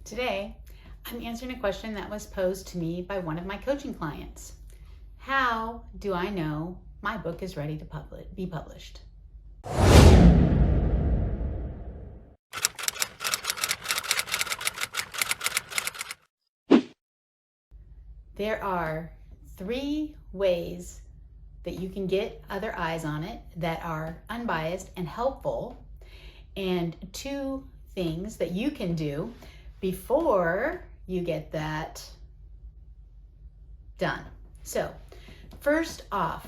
Today, I'm answering a question that was posed to me by one of my coaching clients. How do I know my book is ready to be published? There are 3 ways that you can get other eyes on it that are unbiased and helpful, and 2 things that you can do before you get that done. So, first off,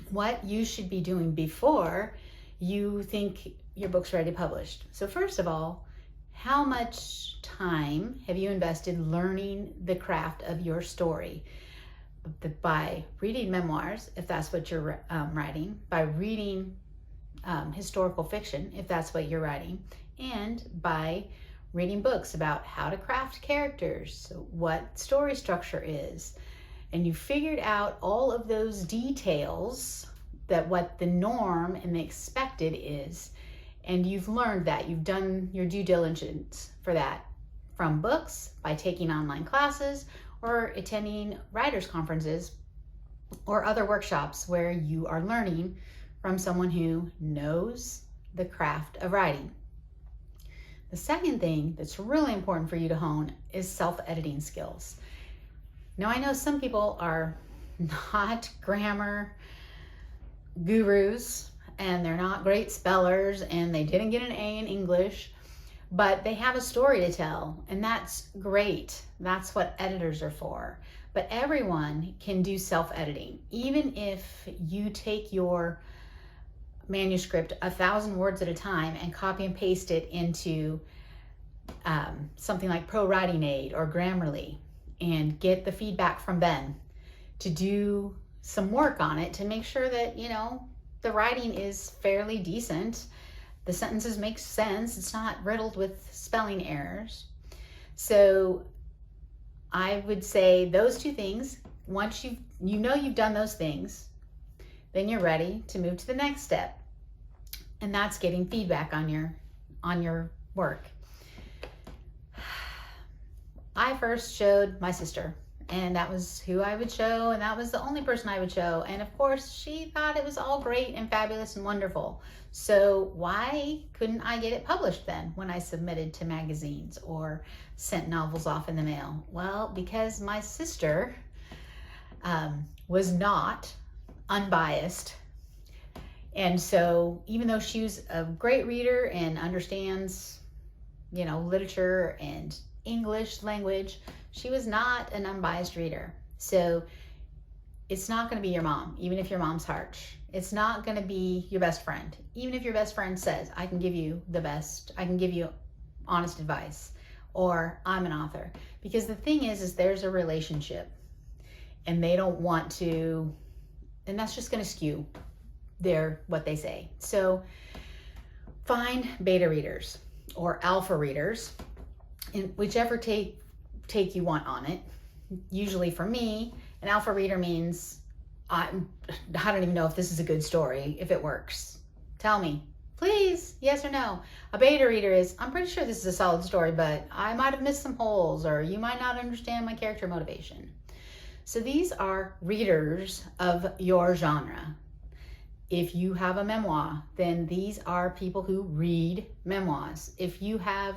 what you should be doing before you think your book's ready to publish. So first of all, how much time have you invested learning the craft of your story? By reading memoirs, if that's what you're writing, by reading historical fiction, if that's what you're writing, and by reading books about how to craft characters, what story structure is, and you figured out all of those details, that what the norm and the expected is, and you've learned that, you've done your due diligence for that from books, by taking online classes, or attending writers' conferences, or other workshops where you are learning from someone who knows the craft of writing. The second thing that's really important for you to hone is self-editing skills. Now, I know some people are not grammar gurus, and they're not great spellers, and they didn't get an A in English, but they have a story to tell, and that's great. That's what editors are for. But everyone can do self-editing. Even if you take your manuscript 1,000 words at a time and copy and paste it into something like Pro Writing Aid or Grammarly, and get the feedback from them to do some work on it to make sure that, the writing is fairly decent. The sentences make sense. It's not riddled with spelling errors. So I would say those 2 things, once you've done those things, then you're ready to move to the next step. And that's getting feedback on your work. I first showed my sister, and that was who I would show, and that was the only person I would show. And of course, she thought it was all great and fabulous and wonderful. So why couldn't I get it published then when I submitted to magazines or sent novels off in the mail? Well, because my sister was not unbiased. And so even though she was a great reader and understands, literature and English language, she was not an unbiased reader. So it's not going to be your mom, even if your mom's harsh. It's not going to be your best friend, even if your best friend says, I can give you honest advice, or I'm an author. Because the thing is there's a relationship, and they don't want to, and that's just going to skew what they say. So find beta readers or alpha readers, in whichever take you want on it. Usually for me, an alpha reader means I don't even know if this is a good story, if it works. Tell me, please, yes or no. A beta reader is, I'm pretty sure this is a solid story, but I might have missed some holes, or you might not understand my character motivation. So these are readers of your genre. If you have a memoir, then these are people who read memoirs. If you have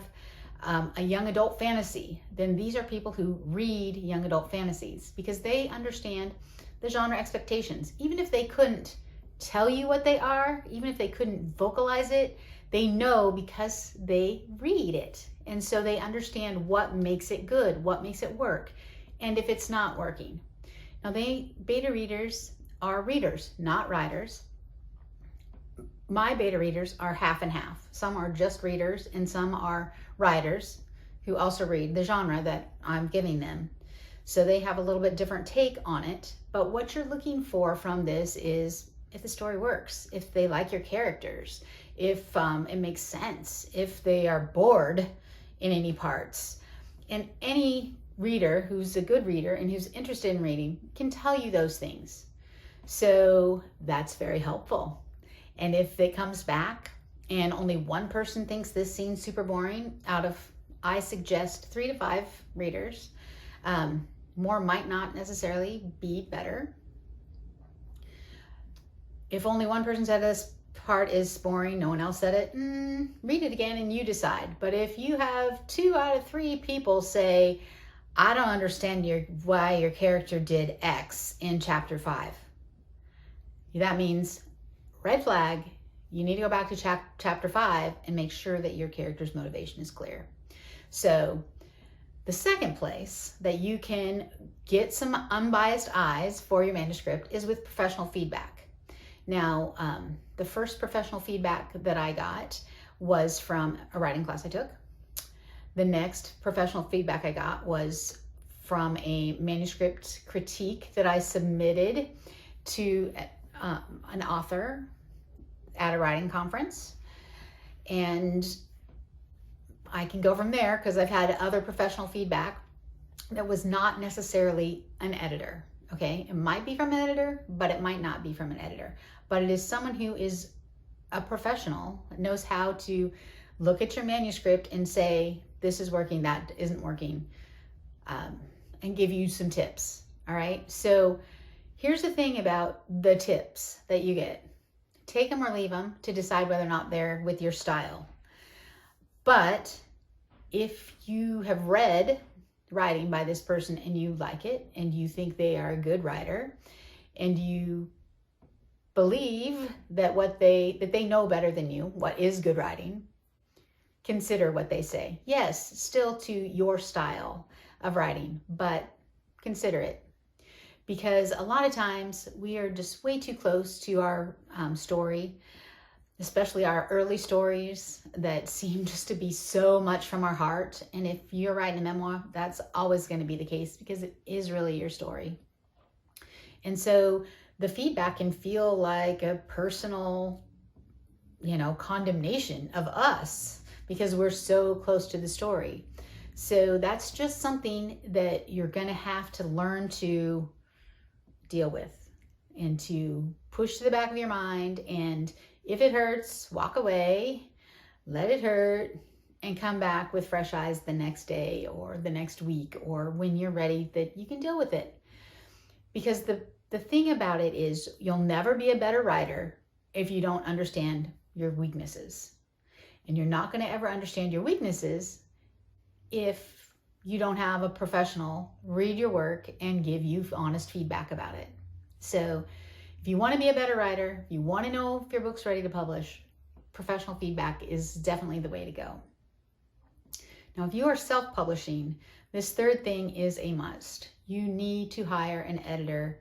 a young adult fantasy, then these are people who read young adult fantasies, because they understand the genre expectations. Even if they couldn't tell you what they are, even if they couldn't vocalize it, they know because they read it. And so they understand what makes it good, what makes it work, and if it's not working. Now, beta readers are readers, not writers. My beta readers are half and half. Some are just readers, and some are writers who also read the genre that I'm giving them. So they have a little bit different take on it. But what you're looking for from this is if the story works, if they like your characters, if it makes sense, if they are bored in any parts. And any reader who's a good reader and who's interested in reading can tell you those things. So that's very helpful. And if it comes back and only one person thinks this scene's super boring out of I suggest 3 to 5 readers. More might not necessarily be better. If only one person said this part is boring, no one else said it, read it again and you decide. But if you have 2 out of 3 people say, I don't understand why your character did X in chapter 5, that means red flag. You need to go back to chapter 5 and make sure that your character's motivation is clear. So the second place that you can get some unbiased eyes for your manuscript is with professional feedback. Now, the first professional feedback that I got was from a writing class I took. The next professional feedback I got was from a manuscript critique that I submitted to an author at a writing conference. And I can go from there because I've had other professional feedback that was not necessarily an editor. Okay, it might be from an editor, but it might not be from an editor. But it is someone who is a professional, knows how to look at your manuscript and say, this is working, that isn't working, and give you some tips. All right, so here's the thing about the tips that you get. Take them or leave them to decide whether or not they're with your style. But if you have read writing by this person and you like it and you think they are a good writer and you believe that they know better than you what is good writing, consider what they say. Yes, still to your style of writing, but consider it. Because a lot of times we are just way too close to our story, especially our early stories that seem just to be so much from our heart. And if you're writing a memoir, that's always going to be the case because it is really your story. And so the feedback can feel like a personal, condemnation of us because we're so close to the story. So that's just something that you're going to have to learn to deal with and to push to the back of your mind. And if it hurts, walk away, let it hurt, and come back with fresh eyes the next day or the next week or when you're ready that you can deal with it. Because the thing about it is you'll never be a better writer if you don't understand your weaknesses. And you're not going to ever understand your weaknesses if you don't have a professional read your work and give you honest feedback about it. So if you want to be a better writer, if you want to know if your book's ready to publish, professional feedback is definitely the way to go. Now, if you are self-publishing, this third thing is a must. You need to hire an editor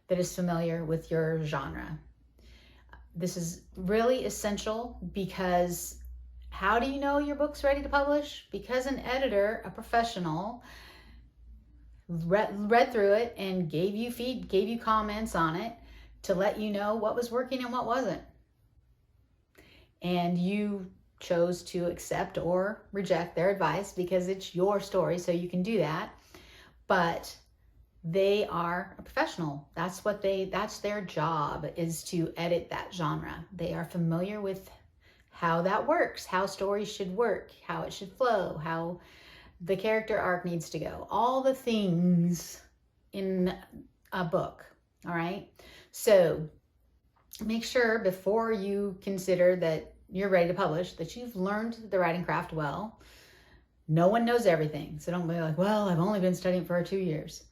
that is familiar with your genre. This is really essential because how do you know your book's ready to publish? Because an editor, a professional, read through it and gave you comments on it to let you know what was working and what wasn't. And you chose to accept or reject their advice because it's your story, so you can do that. But they are a professional. That's their job, is to edit that genre. They are familiar with how that works, how stories should work, how it should flow, how the character arc needs to go, all the things in a book. All right. So make sure before you consider that you're ready to publish that you've learned the writing craft well. No one knows everything. So don't be like, well, I've only been studying for 2 years.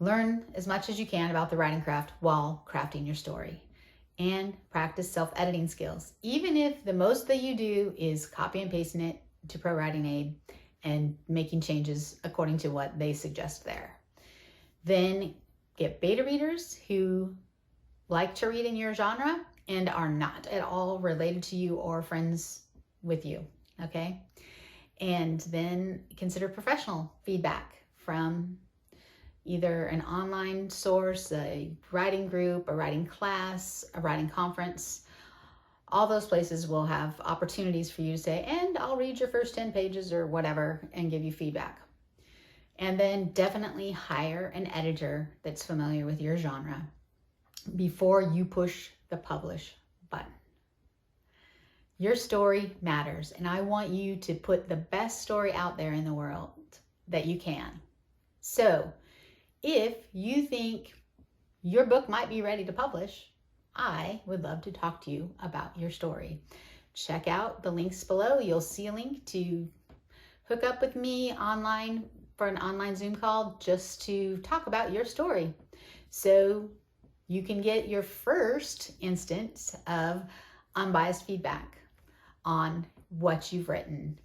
Learn as much as you can about the writing craft while crafting your story. And practice self-editing skills. Even if the most that you do is copy and pasting it to Pro Writing Aid and making changes according to what they suggest there. Then get beta readers who like to read in your genre and are not at all related to you or friends with you, okay? And then consider professional feedback from either an online source, a writing group, a writing class, a writing conference. All those places will have opportunities for you to say, and I'll read your first 10 pages or whatever and give you feedback. And then definitely hire an editor that's familiar with your genre before you push the publish button. Your story matters, and I want you to put the best story out there in the world that you can. So if you think your book might be ready to publish, I would love to talk to you about your story. Check out the links below. You'll see a link to hook up with me online for an online Zoom call just to talk about your story. So you can get your first instance of unbiased feedback on what you've written.